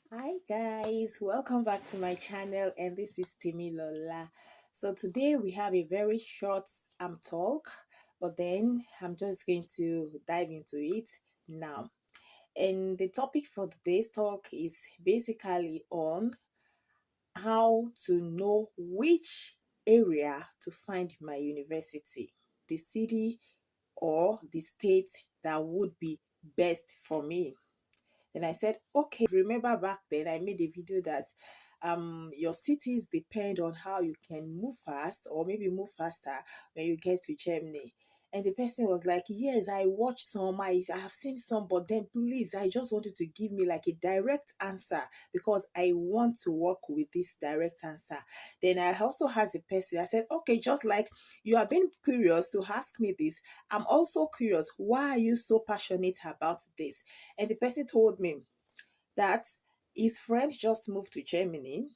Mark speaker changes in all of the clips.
Speaker 1: Hi guys, welcome back to my channel, and this is Timi Lola. So today we have a very short talk, but then I'm just going to dive into it now. And the topic for today's talk is basically on how to know which area to find my university, the city or the state that would be best for me. Then I said, okay, remember back then I made a video that your cities depend on how you can move fast or maybe move faster when you get to Germany. And the person was like, yes, I watched some, I have seen some, but then please, I just want you to give me like a direct answer because I want to work with this direct answer. Then I also asked the person, I said, okay, just like you have been curious to ask me this, I'm also curious, why are you so passionate about this? And the person told me that his friend just moved to Germany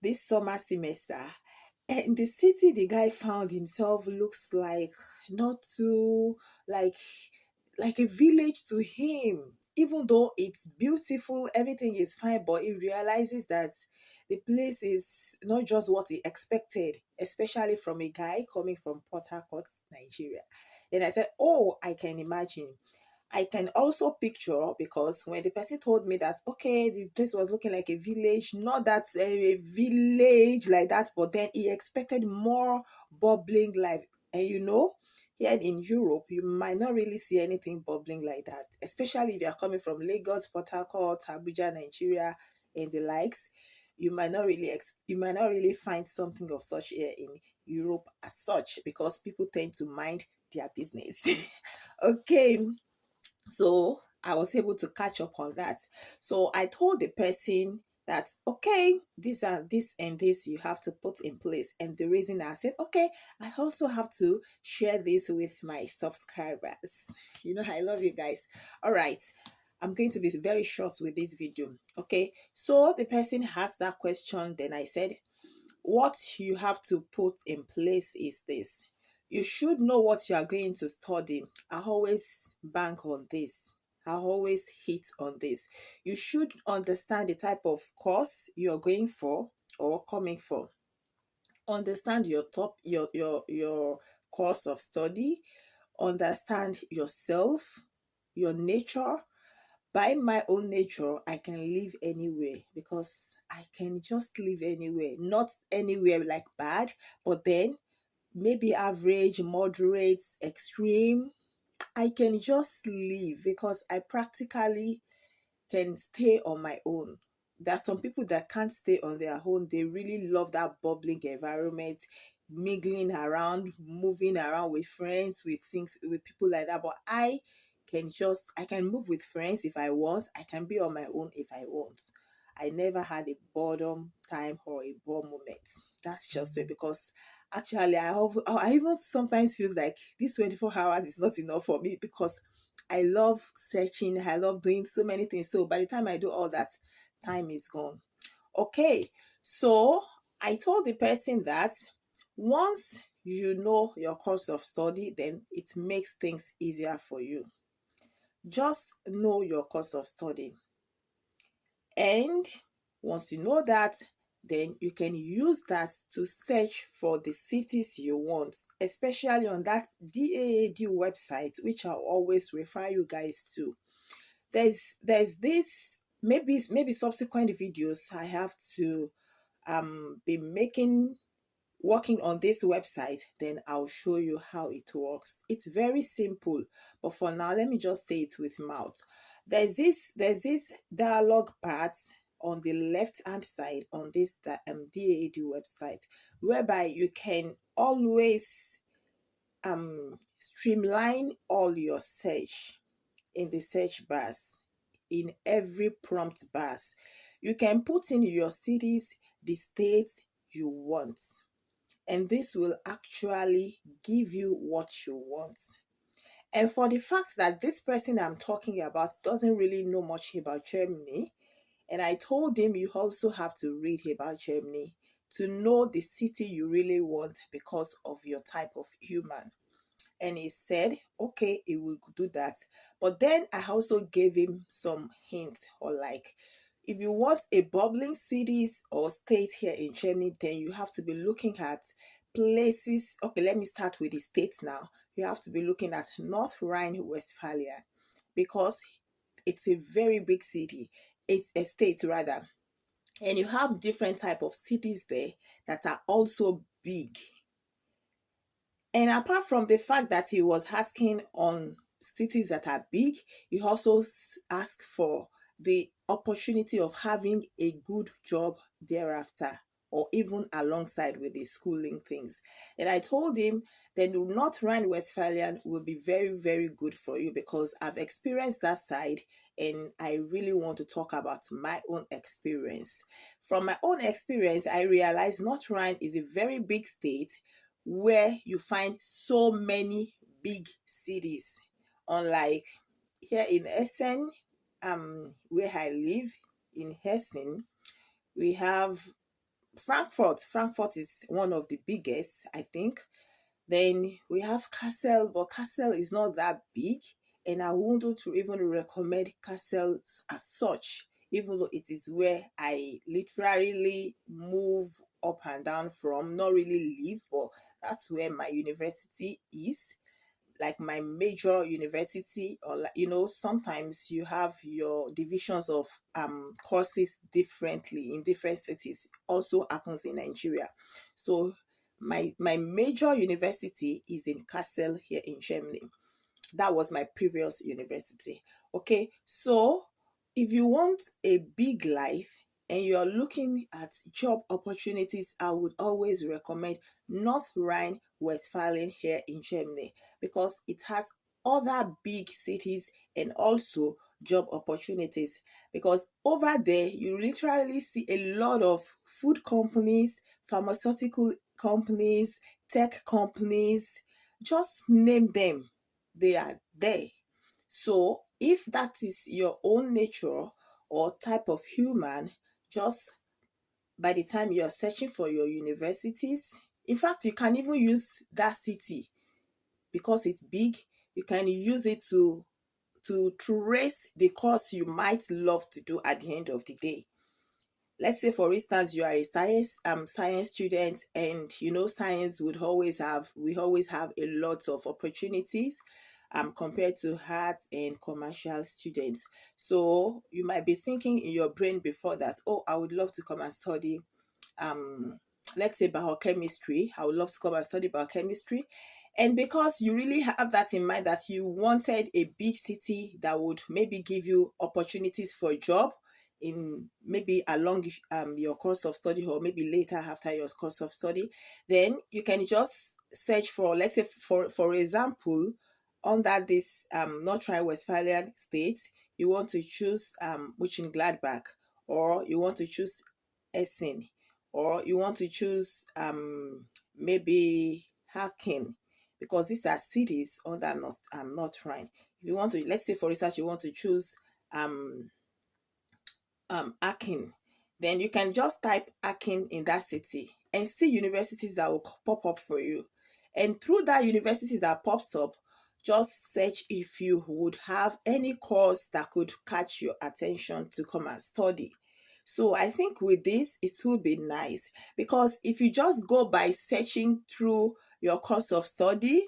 Speaker 1: this summer semester. And the city the guy found himself looks like not too like a village to him. Even though it's beautiful, everything is fine, but he realizes that the place is not just what he expected, especially from a guy coming from Port Harcourt, Nigeria. Then I said, oh, I can imagine. I can also picture because when the person told me that okay, the place was looking like a village, not that a village like that, but then he expected more bubbling life. And here in Europe, you might not really see anything bubbling like that, especially if you are coming from Lagos, Port Harcourt, Abuja, Nigeria, and the likes. You might not really find something of such here in Europe as such because people tend to mind their business. Okay, so I was able to catch up on that. So I told the person that okay, these are this and this you have to put in place. And the reason I said, okay, I also have to share this with my subscribers. I love you guys. All right. I'm going to be very short with this video. Okay. So the person asked that question. Then I said, what you have to put in place is this. You should know what you are going to study. I always bank on this. I always hit on this. You should understand the type of course you're going for or coming for. Understand your course of study. Understand yourself, your nature. By my own nature, I can live anywhere because I can just live anywhere. Not anywhere like bad, but then maybe average, moderate, extreme. I can just live because I practically can stay on my own. There are some people that can't stay on their own. They really love that bubbling environment, mingling around, moving around with friends, with things, with people like that. But I can move with friends if I want. I can be on my own if I want. I never had a boredom time or a bore moment. That's just it because actually I even sometimes feel like this 24 hours is not enough for me because I love searching, I love doing so many things. So by the time I do all that, time is gone. Okay, so I told the person that once you know your course of study, then it makes things easier for you. Just know your course of study. And once you know that, then you can use that to search for the cities you want, especially on that DAAD website, which I'll always refer you guys to. There's this, maybe subsequent videos I have to be making, working on this website, then I'll show you how it works. It's very simple, but for now let me just say it with mouth. There's this dialogue part on the left hand side on this DAD website, whereby you can always streamline all your search in the search bars, in every prompt bars. You can put in your cities, the states you want, and this will actually give you what you want. And for the fact that this person I'm talking about doesn't really know much about Germany, and I told him you also have to read about Germany to know the city you really want because of your type of human. And he said, okay, he will do that. But then I also gave him some hints or like, If you want a bubbling cities or state here in Germany, then you have to be looking at places. Okay, let me start with the states now. You have to be looking at North Rhine-Westphalia because it's a very big city. It's a state rather, and you have different type of cities there that are also big. And apart from the fact that he was asking on cities that are big, he also asked for the opportunity of having a good job thereafter, or even alongside with the schooling things. And I told him that North Rhine-Westphalian will be very, very good for you because I've experienced that side and I really want to talk about my own experience. From my own experience, I realized North Rhine is a very big state where you find so many big cities. Unlike here in Essen, where I live in Hessen, we have Frankfurt. Frankfurt is one of the biggest, I think. Then we have Kassel, but Kassel is not that big, and I wouldn't even recommend Kassel as such, even though it is where I literally move up and down from, not really live, but that's where my university is, like my major university. Or like, sometimes you have your divisions of courses differently in different cities. Also happens in Nigeria. So my major university is in Kassel here in Germany. That was my previous university. Okay, so if you want a big life and you're looking at job opportunities, I would always recommend North Rhine Westphalian here in Germany because it has other big cities and also job opportunities. Because over there, you literally see a lot of food companies, pharmaceutical companies, tech companies, just name them, they are there. So if that is your own nature or type of human, just by the time you're searching for your universities, in fact, you can even use that city because it's big. You can use it to trace the course you might love to do at the end of the day. Let's say for instance you are a science student, and science would always have we always have a lot of opportunities compared to arts and commercial students. So you might be thinking in your brain before that, oh, I would love to come and study um let's say biochemistry. I would love to come and study biochemistry. And because you really have that in mind, that you wanted a big city that would maybe give you opportunities for a job in maybe along your course of study, or maybe later after your course of study, then you can just search for, let's say for example, under this North Rhine-Westphalian state, you want to choose Gladbach, or you want to choose Essen, or you want to choose maybe Haken, because these are cities under North Rhine. If you want to, let's say for instance, you want to choose Akin, then you can just type Akin in that city and see universities that will pop up for you. And through that university that pops up, just search if you would have any course that could catch your attention to come and study. So I think with this, it would be nice, because if you just go by searching through your course of study,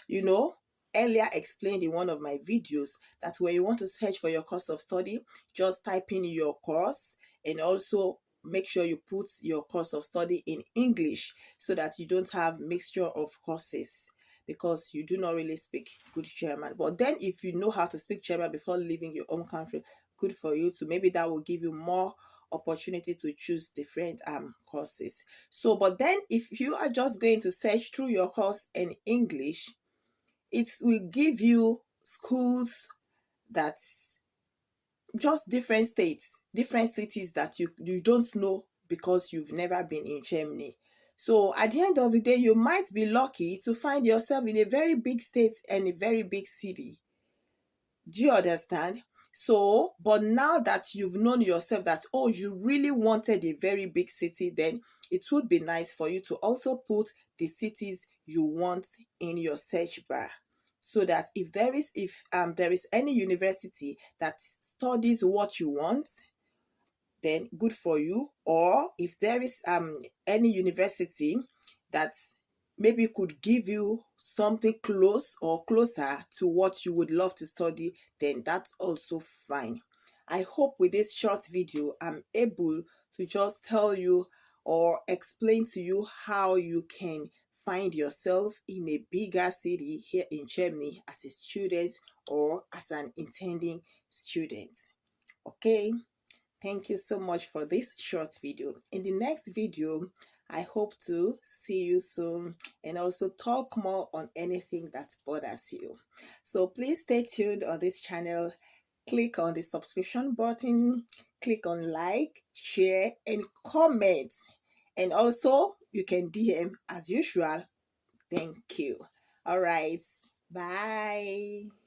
Speaker 1: you know, earlier explained in one of my videos that when you want to search for your course of study, just type in your course, and also make sure you put your course of study in English so that you don't have mixture of courses, because you do not really speak good German. But then if you know how to speak German before leaving your home country, good for you too. Maybe that will give you more opportunity to choose different courses. So but then if you are just going to search through your course in English, it will give you schools that just different states, different cities that you don't know because you've never been in Germany. So at the end of the day, you might be lucky to find yourself in a very big state and a very big city. Do you understand? So, but now that you've known yourself that, oh, you really wanted a very big city, then it would be nice for you to also put the cities you want in your search bar. So that if there is any university that studies what you want, then good for you. Or if there is any university that maybe could give you something close or closer to what you would love to study, then that's also fine. I hope with this short video I'm able to just tell you or explain to you how you can find yourself in a bigger city here in Germany as a student or as an intending student. Okay, thank you so much for this short video. In the next video, I hope to see you soon and also talk more on anything that bothers you. So please stay tuned on this channel. Click on the subscription button, click on like, share, and comment. And also, you can DM as usual. Thank you. All right. Bye.